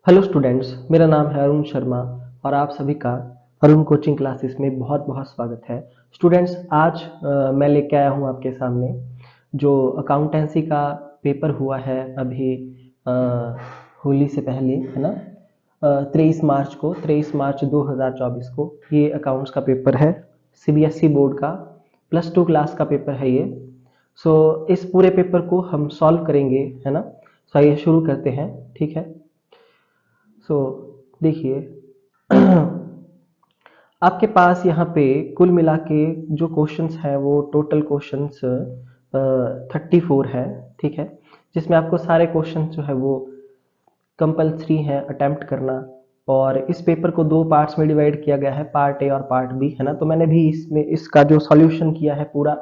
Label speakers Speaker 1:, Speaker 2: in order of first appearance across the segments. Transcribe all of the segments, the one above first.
Speaker 1: Hello students, मेरा नाम है अरुण शर्मा और आप सभी का अरुण कोचिंग क्लासेस में बहुत बहुत स्वागत है। स्टूडेंट्स, आज मैं लेके आया हूँ आपके सामने जो अकाउंटेंसी का पेपर हुआ है अभी अ, होली से पहले, है ना। 23 मार्च 2024 को ये अकाउंट्स का पेपर है। सीबीएसई बोर्ड का +2 क्लास का पेपर है ये। इस पूरे पेपर को हम सॉल्व करेंगे, है ना। आइए शुरू करते हैं, ठीक है। सो देखिए, आपके पास यहाँ पे कुल मिला के जो क्वेश्चंस है वो टोटल क्वेश्चंस 34 है, ठीक है। जिसमें आपको सारे क्वेश्चंस जो है वो कंपलसरी है अटेम्प्ट करना। और इस पेपर को दो पार्ट्स में डिवाइड किया गया है, पार्ट ए और पार्ट बी, है ना। तो मैंने भी इसमें इसका जो सॉल्यूशन किया है पूरा,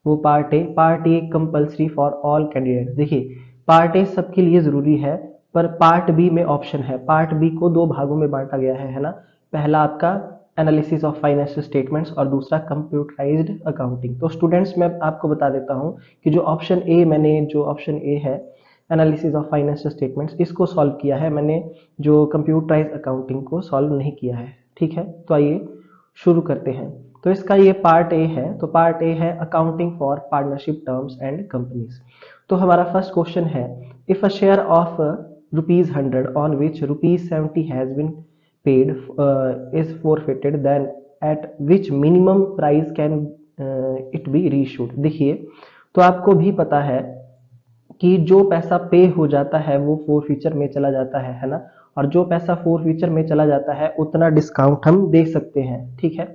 Speaker 1: वो part A compulsory for all candidate. देखिए, पार्ट ए सबके लिए जरूरी है, पर पार्ट बी में ऑप्शन है। पार्ट बी को दो भागों में बांटा गया है ना। पहला आपका एनालिसिस ऑफ फाइनेंशियल स्टेटमेंट्स और दूसरा कंप्यूटराइज्ड अकाउंटिंग। तो स्टूडेंट्स, मैं आपको बता देता हूं कि जो ऑप्शन ए है एनालिसिस ऑफ फाइनेंशियल स्टेटमेंट्स, इसको सॉल्व किया है मैंने। जो कंप्यूटराइज अकाउंटिंग को सॉल्व नहीं किया है, ठीक है। तो आइए शुरू करते हैं। तो इसका ये पार्ट ए है। तो पार्ट ए है accounting for partnership terms and companies. तो हमारा फर्स्ट क्वेश्चन है, if a share of ₹100 on which ₹70 has been paid is forfeited, then at which minimum price can it be reissued। देखिए, तो आपको भी पता है कि जो पैसा पे हो जाता है वो फोर फीचर में चला जाता है ना। और जो पैसा फोर फीचर में चला जाता है उतना डिस्काउंट हम दे सकते हैं, ठीक है।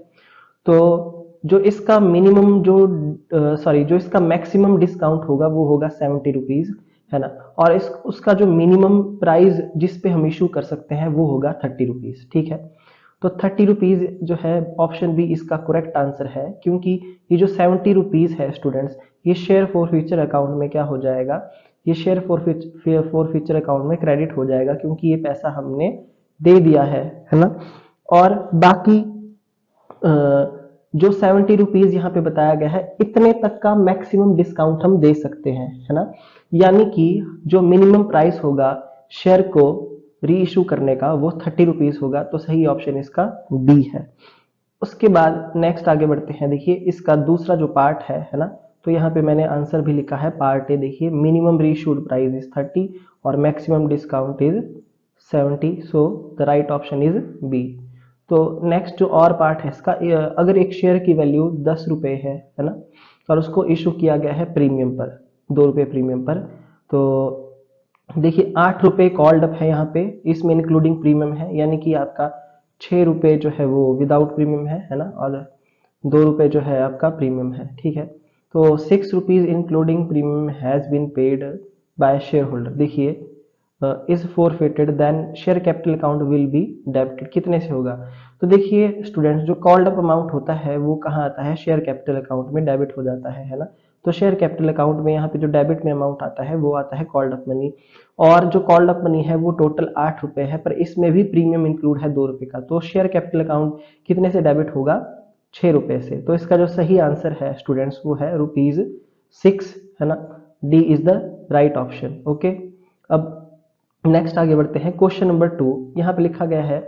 Speaker 1: तो जो इसका मिनिमम जो इसका मैक्सिमम डिस्काउंट होगा वो होगा ₹70, है ना। और इस उसका जो मिनिमम प्राइस जिस पे हम इशू कर सकते हैं वो होगा ₹30, ठीक है। तो ₹30 जो है, ऑप्शन बी इसका करेक्ट आंसर है, क्योंकि ये जो ₹70 है स्टूडेंट्स, ये शेयर फॉर फ्यूचर अकाउंट में क्या हो जाएगा, ये शेयर फॉर फ्यूचर अकाउंट में क्रेडिट हो जाएगा, क्योंकि ये पैसा हमने दे दिया है ना। और बाकी जो ₹70 यहाँ पे बताया गया है, इतने तक का मैक्सिमम डिस्काउंट हम दे सकते हैं, है ना। यानी कि जो मिनिमम प्राइस होगा शेयर को री इशू करने का वो ₹30 होगा। तो सही ऑप्शन इसका बी है। उसके बाद नेक्स्ट आगे बढ़ते हैं। देखिए, इसका दूसरा जो पार्ट है ना। तो यहाँ पे मैंने आंसर भी लिखा है पार्ट ए। देखिए, मिनिमम रीइशूड प्राइस इज 30 और maximum discount is 70। So the right option is B. तो नेक्स्ट जो और पार्ट है इसका, अगर एक शेयर की वैल्यू ₹10 है ना, और उसको इशू किया गया है प्रीमियम पर, ₹2 प्रीमियम पर। तो देखिए, ₹8 कॉल्ड अप है यहाँ पे, इसमें इंक्लूडिंग प्रीमियम है, यानी कि आपका ₹6 जो है वो विदाउट प्रीमियम है ना। और ₹2 जो है आपका प्रीमियम है, ठीक है। तो ₹6 including premium has been paid by shareholder. देखिए, is forfeited then share capital account will be debited. कितने से होगा? तो देखिए स्टूडेंट्स, जो कॉल्ड अप अमाउंट होता है वो कहाँ आता है, शेयर कैपिटल अकाउंट में डेबिट हो जाता है ना। तो शेयर कैपिटल अकाउंट में यहाँ पे जो डेबिट में अमाउंट आता है वो आता है कॉल्ड अप मनी। और जो कॉल्ड अप मनी है वो टोटल ₹8 है, पर इसमें भी प्रीमियम इंक्लूड है ₹2 का। तो शेयर कैपिटल अकाउंट कितने से डेबिट होगा? ₹6 से। तो इसका जो सही आंसर है स्टूडेंट्स वो है ₹6, है ना। D is the right option. Okay, अब नेक्स्ट आगे बढ़ते हैं। क्वेश्चन नंबर 2 यहाँ पे लिखा गया है,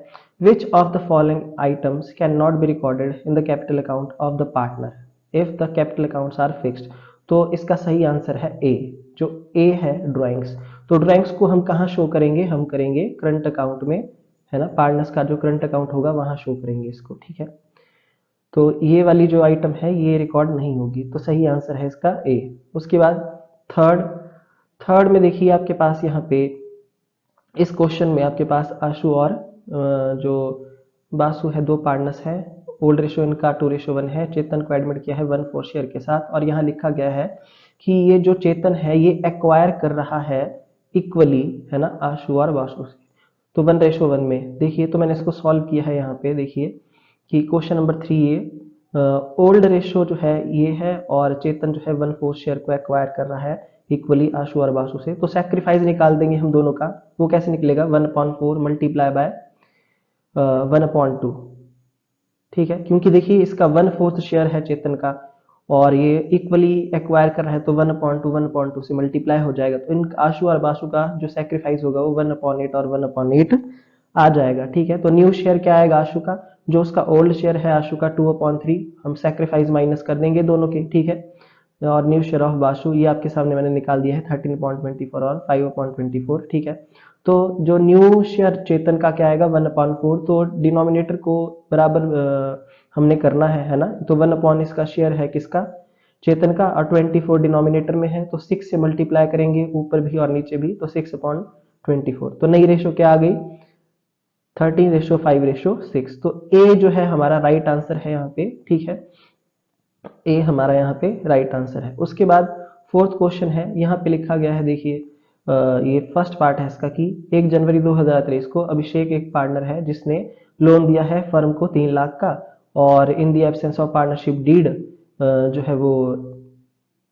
Speaker 1: which of the following items can not be recorded in the capital account of the partner if the capital accounts are fixed. तो इसका सही आंसर है ए। जो ए है ड्राइंग्स। तो ड्राइंग्स को हम कहाँ शो करेंगे? हम करेंगे करंट अकाउंट में, है ना। पार्टनर्स का जो करंट अकाउंट होगा वहां शो करेंगे इसको, ठीक है। तो ये वाली जो आइटम है ये रिकॉर्ड नहीं होगी। तो सही आंसर है इसका ए। उसके बाद थर्ड थर्ड में देखिए, आपके पास यहाँ पे इस क्वेश्चन में आपके पास आशु और जो बासु है, दो पार्टनर्स है। ओल्ड रेशियो इनका 2:1 है। चेतन को एडमिट किया है 1/4 शेयर के साथ। और यहाँ लिखा गया है कि ये जो चेतन है ये एक्वायर कर रहा है इक्वली, है ना, आशु और बासु से। तो 1:1 में देखिए, तो मैंने इसको सॉल्व किया है। यहाँ पे देखिए कि क्वेश्चन नंबर 3 ये ओल्ड रेशियो जो है ये है, और चेतन जो है 1/4 शेयर को एक्वायर कर रहा है इक्वली आशु और बासु से। तो सैक्रिफाइस निकाल देंगे हम दोनों का। वो कैसे निकलेगा? 1/4 मल्टीप्लाई बाय 1/2, ठीक है। क्योंकि देखिए, इसका 1/4 शेयर है चेतन का, और ये इक्वली एक्वायर कर रहा है तो 1/2 से मल्टीप्लाई हो जाएगा, तो इन आशु और बाशु का जो सेक्रीफाइस होगा वो 1/8 और 1/8 आ जाएगा। ठीक है, तो न्यू शेयर क्या आएगा आशु का, जो उसका ओल्ड शेयर है आशु का 2/3, हम सेक्रीफाइस माइनस कर देंगे दोनों के। ठीक है, और न्यू शेयर ऑफ बाशु ये आपके सामने मैंने निकाल दिया है 13.24 और 5/24। ठीक है, तो जो न्यू शेयर चेतन का क्या आएगा 1/4, तो डिनोमिनेटर को बराबर हमने करना है ना, तो 1 इसका शेयर है किसका, चेतन का, और 24 डिनोमिनेटर में है तो 6 से मल्टीप्लाई करेंगे ऊपर भी और नीचे भी, तो 6/24। तो नई रेशो क्या आ गई 13:5:6। तो ए जो है हमारा राइट आंसर है यहाँ पे। ठीक है, ए हमारा यहाँ पे राइट आंसर है। उसके बाद फोर्थ क्वेश्चन है, यहाँ पे लिखा गया है, देखिए ये फर्स्ट पार्ट है इसका कि 1 जनवरी 2023 को अभिषेक एक पार्टनर है जिसने लोन दिया है फर्म को 3 लाख का, और in the absence of partnership deed जो है वो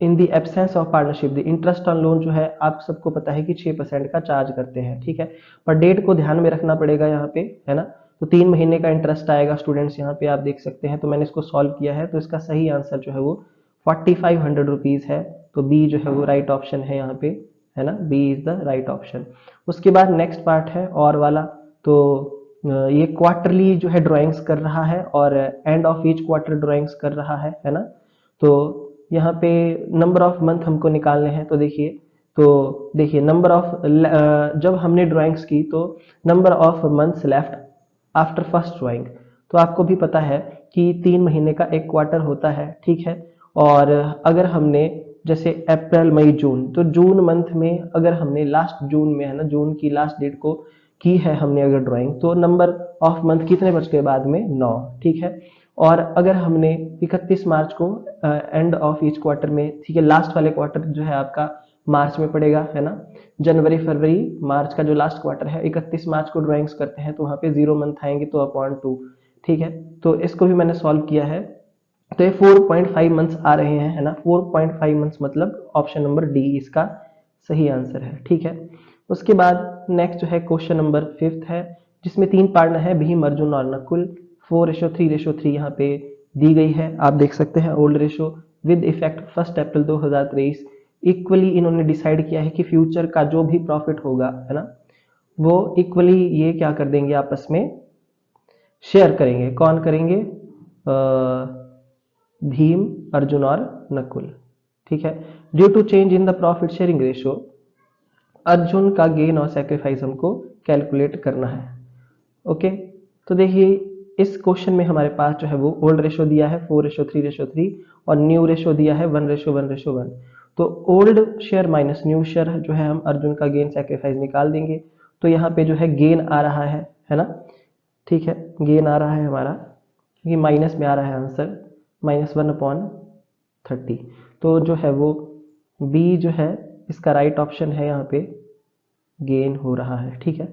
Speaker 1: in the absence of partnership the interest on loan जो है आप सबको पता है कि 6% का चार्ज करते हैं। ठीक है, पर डेट को ध्यान में रखना पड़ेगा यहाँ पे, है ना, तो 3 महीने का इंटरेस्ट आएगा स्टूडेंट्स, यहाँ पे आप देख सकते हैं। तो मैंने इसको सॉल्व किया है, तो इसका सही आंसर जो है वो 4500 रुपीज है। तो बी जो है वो राइट ऑप्शन है यहाँ पे, है ना, B is the right option. उसके बाद नेक्स्ट पार्ट है और वाला, तो ये क्वार्टरली जो है ड्राइंग्स कर रहा है और end of each quarter drawings कर रहा है ना। तो यहाँ पे नंबर ऑफ मंथ हमको निकालने हैं, तो देखिए नंबर ऑफ, जब हमने ड्राइंग्स की तो number of months left after first drawing, तो आपको भी पता है कि 3 महीने का एक क्वार्टर होता है। ठीक है, और अगर हमने जैसे अप्रैल मई जून, तो जून मंथ में अगर हमने लास्ट जून में, है ना, जून की लास्ट डेट को की है हमने अगर ड्राइंग, तो नंबर ऑफ मंथ कितने बच गए बाद में 9। ठीक है, और अगर हमने 31 मार्च को एंड ऑफ ईच क्वार्टर में, ठीक है, लास्ट वाले क्वार्टर जो है आपका मार्च में पड़ेगा, है ना, जनवरी फरवरी मार्च का जो लास्ट क्वार्टर है 31 मार्च को ड्राइंग्स करते हैं, तो वहां पे 0 मंथ आएंगे तो अपॉन 2। ठीक है, तो इसको भी मैंने सॉल्व किया है, तो ये 4.5 मंथ्स आ रहे हैं, है ना, 4.5 मंथ्स, मतलब ऑप्शन नंबर डी इसका सही आंसर है। ठीक है, उसके बाद नेक्स्ट जो है क्वेश्चन नंबर 5 है, जिसमें 3 पार्टनर है भीम अर्जुन और नकुल, 4:3:3 यहाँ पे दी गई है, आप देख सकते हैं old ratio with effect 1 April 2023। Equally इन्होंने डिसाइड किया है कि फ्यूचर का जो भी प्रॉफिट होगा, है ना, वो इक्वली ये क्या कर देंगे आपस में शेयर करेंगे। कौन करेंगे, भीम अर्जुन और नकुल। ठीक है, due to change in the profit sharing ratio Arjun का गेन और सेक्रीफाइस हमको कैलकुलेट करना है। ओके, तो देखिए इस क्वेश्चन में हमारे पास जो है वो ओल्ड रेशो दिया है 4:3:3 और न्यू रेशो दिया है 1:1:1। तो old share minus new share जो है हम अर्जुन का गेन सेक्रीफाइस निकाल देंगे, तो यहाँ पे जो है गेन आ रहा है ना, ठीक है, गेन आ रहा है हमारा, क्योंकि माइनस में आ रहा है आंसर -1/30, तो जो है वो बी जो है इसका राइट ऑप्शन है, यहाँ पे गेन हो रहा है। ठीक है,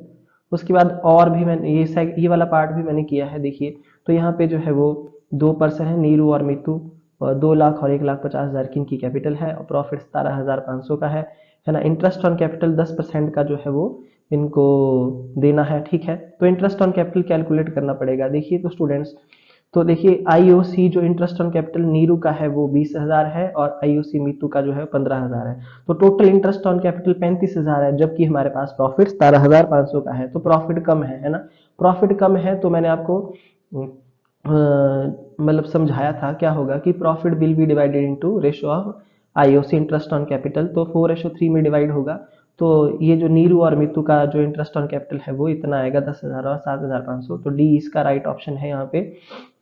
Speaker 1: उसके बाद और भी मैंने ये वाला पार्ट भी मैंने किया है, देखिए, तो यहाँ पे जो है वो 2 पर्सन है नीरू और मितू, और 2 लाख और 1,50,000 की इनकी कैपिटल है और प्रॉफिट 17,500 का है ना। इंटरेस्ट ऑन कैपिटल 10% का जो है वो इनको देना है। ठीक है, तो इंटरेस्ट ऑन कैपिटल कैलकुलेट करना पड़ेगा। देखिए तो स्टूडेंट्स, तो देखिए आईओसी जो इंटरेस्ट ऑन कैपिटल नीरू का है वो 20,000 है और आईओसी मीतू का जो है 15,000 है, तो टोटल इंटरेस्ट ऑन कैपिटल 35,000 है, जबकि हमारे पास प्रॉफिट 17,500 का है, तो प्रॉफिट कम है ना। प्रॉफिट कम है तो मैंने आपको मतलब समझाया था क्या होगा कि profit will be divided into ratio of IOC interest on capital, तो 4:3 में डिवाइड होगा, तो ये जो नीरू और मितू का जो इंटरेस्ट ऑन कैपिटल है वो इतना आएगा 10,000 और 7,500, तो डी इसका राइट ऑप्शन है यहाँ पे,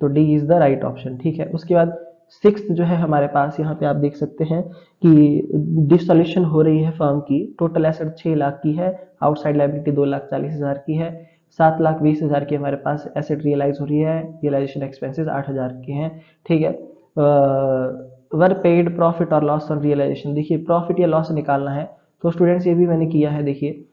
Speaker 1: तो D is the right option. ठीक है, उसके बाद 6th जो है हमारे पास, यहाँ पे आप देख सकते हैं कि डिसोल्यूशन हो रही है फर्म की, टोटल एसेट 6 लाख की है, आउटसाइड लायबिलिटी 2,40,000 की है, 7,20,000 की हमारे पास एसेट रियलाइज हो रही है, रियलाइजेशन एक्सपेंसेस 8,000 के हैं। ठीक है, वर पेड प्रॉफिट और लॉस ऑन रियलाइजेशन, देखिए प्रॉफिट या लॉस निकालना है, तो स्टूडेंट्स ये भी मैंने किया है। देखिए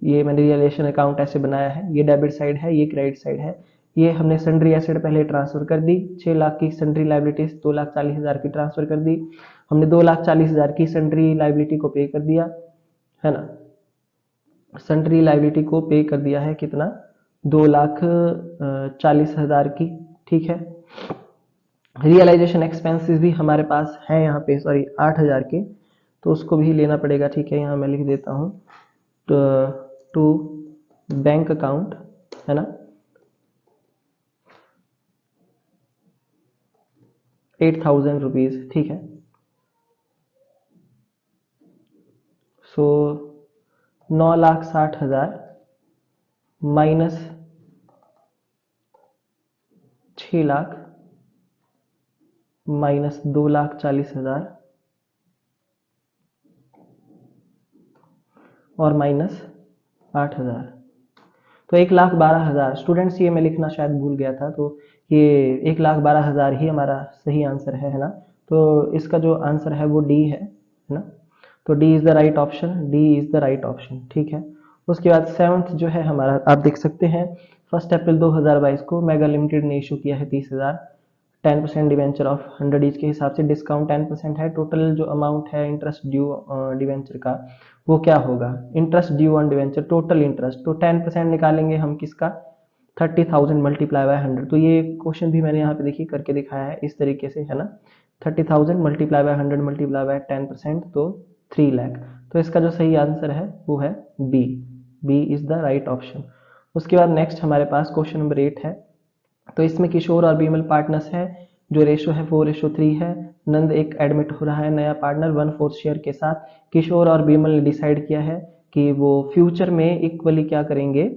Speaker 1: ये मैंने रियलाइजेशन अकाउंट ऐसे बनाया है, ये डेबिट साइड है, ये क्रेडिट साइड है, ये हमने सन्ड्री एसेट पहले ट्रांसफर कर दी, 6 लाख की सन्ड्री लाइबिलिटीज 2,40,000 की ट्रांसफर कर दी, हमने 2,40,000 की सन्ड्री लाइबिलिटी को पे कर दिया, है ना, सन्ड्री लाइबिलिटी को पे कर दिया है कितना, 2,40,000 की। ठीक है, रियलाइजेशन एक्सपेंसेस भी हमारे पास है यहाँ पे, सॉरी 8,000 के, तो उसको भी लेना पड़ेगा। ठीक है, यहाँ मैं लिख देता हूँ टू बैंक अकाउंट, है ना, 8,000 रुपीज। ठीक है, सो 9,60,000 माइनस 6,00,000 माइनस 2,40,000 और माइनस 8,000, तो 1,12,000। स्टूडेंट्स ये मैं लिखना शायद भूल गया था, तो ये 1,12,000 ही हमारा सही आंसर है ना। तो इसका जो आंसर है वो डी है ना। तो D is the right option, D is the right option. ठीक है, उसके बाद सेवंथ जो है हमारा, आप देख सकते हैं 1 अप्रैल 2022 को मेगा लिमिटेड ने इशू किया है 30,000, 10% डिवेंचर ऑफ 100 ईच के हिसाब से, डिस्काउंट 10% है। टोटल जो अमाउंट है इंटरेस्ट ड्यू डिवेंचर का वो क्या होगा, interest due on debenture total interest, तो 10% निकालेंगे हम किसका, 30,000 मल्टीप्लाई बाय 100। तो ये क्वेश्चन भी मैंने यहाँ पे देखिए करके दिखाया है इस तरीके से, है ना। 30,000 मल्टीप्लाई बाय 100 मल्टीप्लाई बाय 10%, तो 3 लाख। तो इसका जो सही आंसर है वो है B, B is the right option. उसके बाद नेक्स्ट हमारे पास क्वेश्चन नंबर 8 है। तो इसमें किशोर और बीमल पार्टनर्स है, जो रेशो है 4:3 है। नंद एक एडमिट हो रहा है नया पार्टनर 1/4 शेयर के साथ। किशोर और बीमल ने डिसाइड किया है कि वो फ्यूचर में इक्वली क्या करेंगे,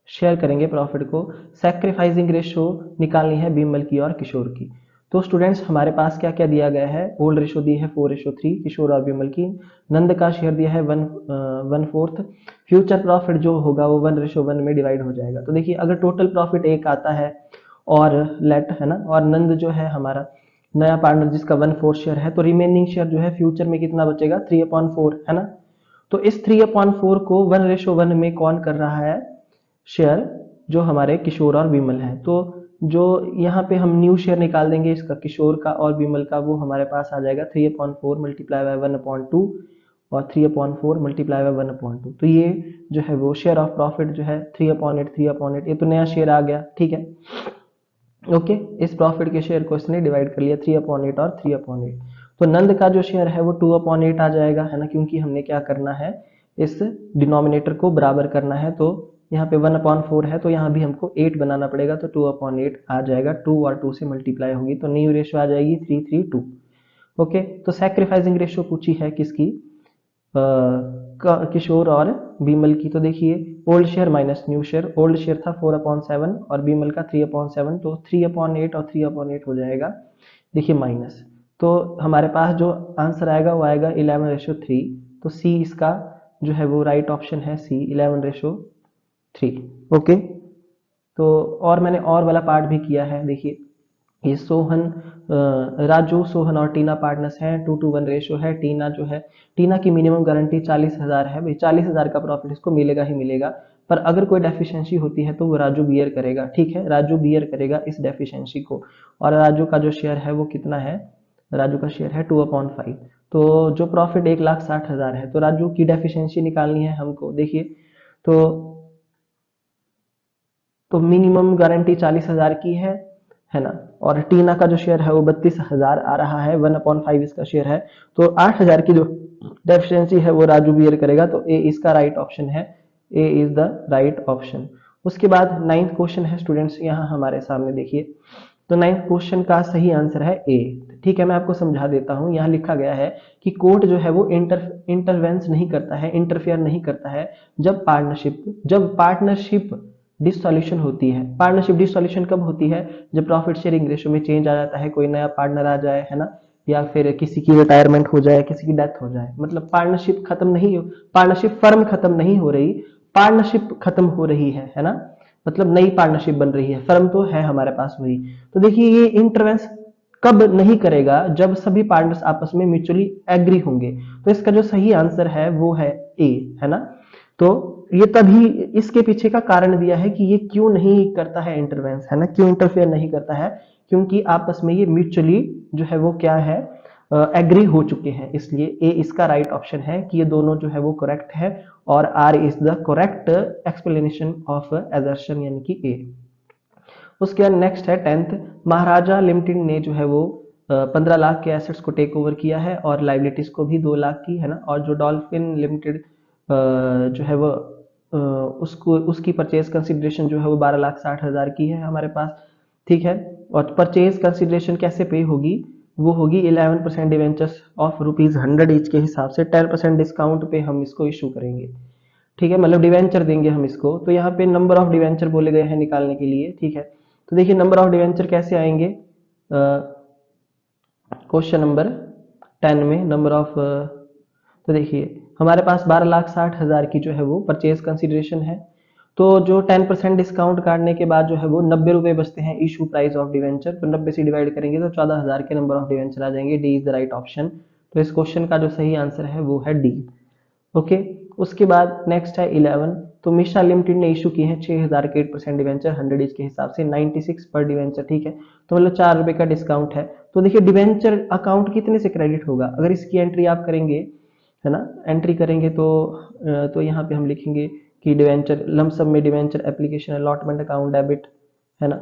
Speaker 1: शेयर करेंगे प्रॉफिट को। सैक्रिफाइसिंग रेशो निकालनी है बीमल की और किशोर की। तो स्टूडेंट्स हमारे पास क्या क्या दिया गया है, ओल्ड रेशो दी है 4:3 किशोर और बीमल की, नंद का शेयर दिया है 1/4, फ्यूचर प्रॉफिट जो होगा वो 1:1 में डिवाइड हो जाएगा। तो देखिए अगर टोटल प्रॉफिट 1 आता है और लेट, है ना, और नंद जो है हमारा नया पार्टनर जिसका 1/4 शेयर है, तो रिमेनिंग शेयर जो है फ्यूचर में कितना बचेगा, 3/4, है ना। तो इस 3/4 को 1:1 में कौन कर रहा है शेयर, जो हमारे किशोर और बीमल है। तो जो यहाँ पे हम न्यू शेयर निकाल देंगे इसका, किशोर का और बीमल का, वो हमारे पास आ जाएगा 3/4 मल्टीप्लाई बाय 1/2 और 3/4 मल्टीप्लाई बाय 1/2। तो ये जो है वो शेयर ऑफ प्रॉफिट जो है 3/8, ये तो नया शेयर आ गया। ठीक है, ओके, इस प्रॉफिट के शेयर को इसने डिवाइड कर लिया 3/8 और 3/8। तो नंद का जो शेयर है वो 2/8 आ जाएगा, है ना, क्योंकि हमने क्या करना है, इस डिनोमिनेटर को बराबर करना है। तो यहाँ पे 1/4 है, तो यहाँ भी हमको 8 बनाना पड़ेगा, तो 2/8 आ जाएगा। 2 और 2 से मल्टीप्लाई होगी तो न्यू रेशो आ जाएगी 3:3:2। ओके, तो सैक्रिफाइसिंग रेशो पूछी है किसकी, किशोर और बीमल की। तो देखिए old share minus new share, old share था 4/7 और बीमल का 3/7, तो 3/8 और 3/8 हो जाएगा, देखिए माइनस। तो हमारे पास जो आंसर आएगा वो आएगा 11:3। तो सी इसका जो है वो राइट ऑप्शन है, सी 11:3। ओके, तो और मैंने और वाला पार्ट भी किया है। देखिए ये सोहन, राजू, सोहन और टीना पार्टनर्स हैं, 2:1 रेशो है। टीना जो है, टीना की मिनिमम गारंटी 40,000 है भाई, 40,000 का प्रॉफिट इसको मिलेगा ही मिलेगा। पर अगर कोई डेफिशिएंसी होती है तो वो राजू बियर करेगा। ठीक है, राजू बियर करेगा इस डेफिशिएंसी को। और राजू का जो शेयर है वो कितना है, राजू का शेयर है 2/5। तो जो प्रॉफिट 1,60,000 है, तो राजू की डेफिशिएंसी निकालनी है हमको। देखिए तो मिनिमम गारंटी 40,000 की है ना, और टीना का जो शेयर है वो 32,000 आ रहा है, 1/5 इसका शेयर है। तो 8,000 की जो डेफिशिएंसी है वो राजू बियर करेगा, तो ए इसका राइट ऑप्शन है, ए इज द राइट ऑप्शन। उसके बाद 9th क्वेश्चन है स्टूडेंट्स यहाँ हमारे सामने, देखिए तो 9th क्वेश्चन का सही आंसर है ए। ठीक है, मैं आपको समझा देता हूं। यहाँ लिखा गया है कि कोर्ट जो है वो इंटरवेंस नहीं करता है, इंटरफेयर नहीं करता है जब पार्टनरशिप डिसॉल्यूशन होती है। पार्टनरशिप डिसॉल्यूशन कब होती है, जब प्रॉफिट शेयरिंग रेशो में चेंज आ जाता है, कोई नया पार्टनर आ जाए, है ना, या फिर किसी की रिटायरमेंट हो जाए, किसी की डेथ हो जाए। मतलब पार्टनरशिप खत्म नहीं हो, पार्टनरशिप फर्म खत्म नहीं हो रही, पार्टनरशिप खत्म हो रही है ना, मतलब नई पार्टनरशिप बन रही है, फर्म तो है हमारे पास वही। तो देखिए ये इंटरवेंस कब नहीं करेगा, जब सभी पार्टनर्स आपस में म्यूचुअली एग्री होंगे। तो इसका जो सही आंसर है वो है ए, है ना। तो ये तभी, इसके पीछे का कारण दिया है कि ये क्यों नहीं करता है इंटरवेंस, है ना, क्यों इंटरफेयर नहीं करता है, क्योंकि आपस में ये म्यूचुअली जो है वो क्या है, एग्री हो चुके हैं। इसलिए ए इसका राइट ऑप्शन है कि ये दोनों जो है वो करेक्ट है, और R is the correct explanation of assertion, यानी कि ए। उसके बाद नेक्स्ट है 10th, महाराजा लिमिटेड ने जो है वो 15 लाख के एसेट्स को टेक ओवर किया है और लाइबिलिटीज को भी 2 लाख की, है ना। और जो डॉल्फिन लिमिटेड जो है वो उसको उसकी परचेज कंसिडरेशन जो है वो 12,60,000 की है हमारे पास, ठीक है। और परचेज कंसिडरेशन कैसे पे होगी, वो होगी 11% डिवेंचर्स ऑफ ₹100 ईच के हिसाब से 10% डिस्काउंट पे हम इसको इशू करेंगे, ठीक है। मतलब डिवेंचर देंगे हम इसको। तो यहाँ पे नंबर ऑफ डिवेंचर बोले गए हैं निकालने के लिए, ठीक है। तो देखिए नंबर ऑफ डिवेंचर कैसे आएंगे, क्वेश्चन नंबर 10 में नंबर ऑफ, तो देखिए हमारे पास 12,60,000 की जो है वो परचेज कंसिडरेशन है। तो जो 10% डिस्काउंट काटने के बाद जो है वो 90 रुपए बचते हैं इशू प्राइस ऑफ डिवेंचर। तो 90 से डिवाइड करेंगे तो 14,000 के नंबर ऑफ डिवेंचर आ जाएंगे। D is the right option. तो इस क्वेश्चन का जो सही आंसर है वो है डी। ओके, उसके बाद नेक्स्ट है 11। तो मिश्रा लिमिटेड ने इशू किए हैं 6,000 के 8% डिवेंचर 100 ईच के हिसाब से 96 पर डिवेंचर, ठीक है। तो मतलब 4 रुपए का डिस्काउंट है। तो देखिए डिवेंचर अकाउंट कितने से क्रेडिट होगा, अगर इसकी एंट्री आप करेंगे, है ना, एंट्री करेंगे तो यहाँ पे हम लिखेंगे कि डिवेंचर लमसम में debenture application allotment account debit, है ना,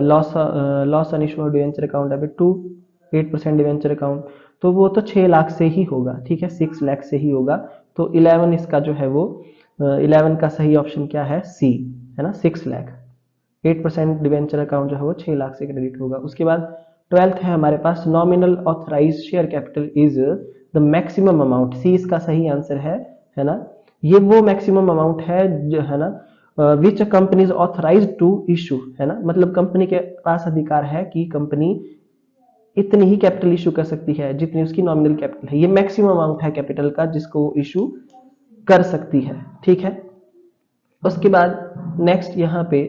Speaker 1: loss on issue debenture account debit to 8% debenture account. तो वो तो 6 लाख से ही होगा, ठीक है, 6 लाख से ही होगा। तो 11 इसका जो है वो 11 का सही ऑप्शन क्या है, सी, है ना, 6 लाख। 8% डिवेंचर अकाउंट जो है वो 6 लाख से क्रेडिट होगा। उसके बाद 12th है हमारे पास, nominal authorise share capital is the maximum amount, C इसका सही आंसर है ना। ये वो मैक्सिमम अमाउंट है जो है ना which company is authorise to issue, है ना, मतलब कंपनी के पास अधिकार है कि कंपनी इतनी ही कैपिटल इशू कर सकती है जितनी उसकी नॉमिनल कैपिटल है। ये मैक्सिमम अमाउंट है कैपिटल का जिसको वो इशू कर सकती है, ठीक है। उसके बाद नेक्स्ट यहाँ पे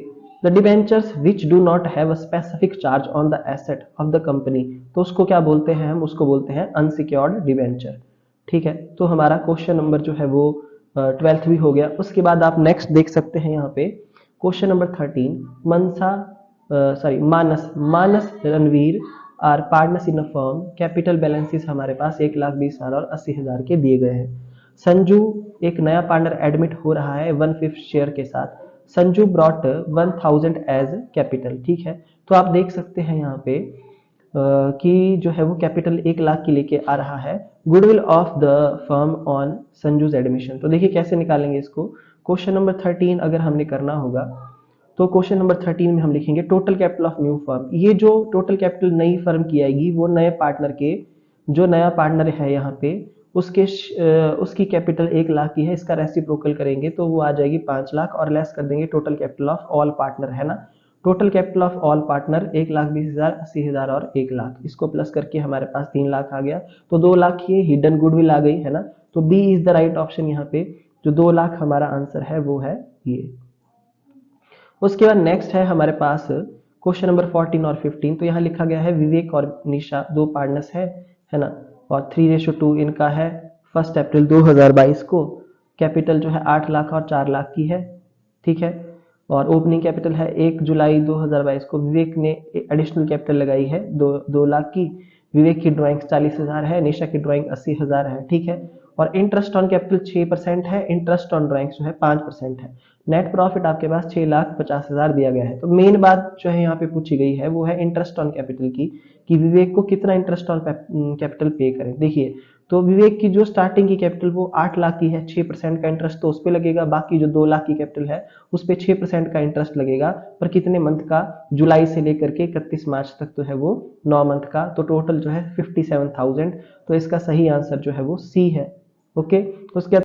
Speaker 1: the debentures which do not have a specific charge on the asset of the company, तो उसको क्या बोलते हैं, हम उसको बोलते हैं अनसिक्योर्ड डिबेंचर, ठीक है। तो हमारा क्वेश्चन नंबर जो है वो 12th भी हो गया। उसके बाद आप नेक्स्ट देख सकते हैं यहाँ पे question number 13, Manas Ranveer are partners in a firm, capital balances हमारे पास 1,20,000 और 80,000 के दिए गए हैं। संजू एक नया पार्टनर एडमिट हो रहा है 1/5 शेयर के साथ। संजू ब्रॉट 1,000 एज कैपिटल, ठीक है। तो आप देख सकते हैं यहाँ पे कि जो है वो कैपिटल 1 लाख की लेके आ रहा है। Goodwill of the firm on Sanju's admission, तो देखिए कैसे निकालेंगे इसको। क्वेश्चन नंबर 13 अगर हमने करना होगा तो क्वेश्चन नंबर 13 में हम लिखेंगे total capital of new firm. ये जो टोटल कैपिटल नई फर्म की आएगी वो नए पार्टनर के, जो नया पार्टनर है यहाँ पे उसकी कैपिटल 1 लाख की है, इसका रेसिप्रोकल करेंगे तो वो आ जाएगी 5 लाख और लेस कर देंगे total capital of all partner, है ना। Total capital of all partner 1,20,000, 80,000 और 1 लाख, इसको प्लस करके हमारे पास 3 लाख आ गया। तो 2 लाख ये हिडन गुडविल आ गई, है ना। तो B is the right option. यहाँ पे जो 2 लाख हमारा आंसर है वो है ये। उसके बाद नेक्स्ट है हमारे पास क्वेश्चन नंबर 14 और 15। तो यहाँ लिखा गया है विवेक और निशा 2 पार्टनर्स है ना, और 3:2 इनका है। 1 अप्रैल 2022 को कैपिटल जो है 8 लाख और 4 लाख की है, ठीक है। और ओपनिंग कैपिटल है 1 जुलाई 2022 को विवेक ने एडिशनल कैपिटल लगाई है 2 लाख की। विवेक की ड्राइंग 40,000 है, निशा की ड्राइंग 80,000 है, ठीक है। और इंटरेस्ट ऑन कैपिटल 6% है, इंटरेस्ट ऑन ड्राइंग्स जो है 5% है। नेट प्रॉफिट आपके पास 6,50,000 दिया गया है। तो मेन बात जो है यहाँ पे पूछी गई है वो है इंटरेस्ट ऑन कैपिटल की, कि विवेक को कितना इंटरेस्ट ऑन कैपिटल पे करें। देखिए तो विवेक की जो स्टार्टिंग की कैपिटल वो 8 लाख की है, 6% का इंटरेस्ट तो उस पर लगेगा। बाकी जो 2 लाख की कैपिटल है उस पर 6% का इंटरेस्ट लगेगा। पर कितने मंथ का, जुलाई से लेकर के 31 मार्च तक तो है वो 9 मंथ का। तो टोटल जो है 57,000। तो इसका सही आंसर जो है वो सी है। ओके, उसके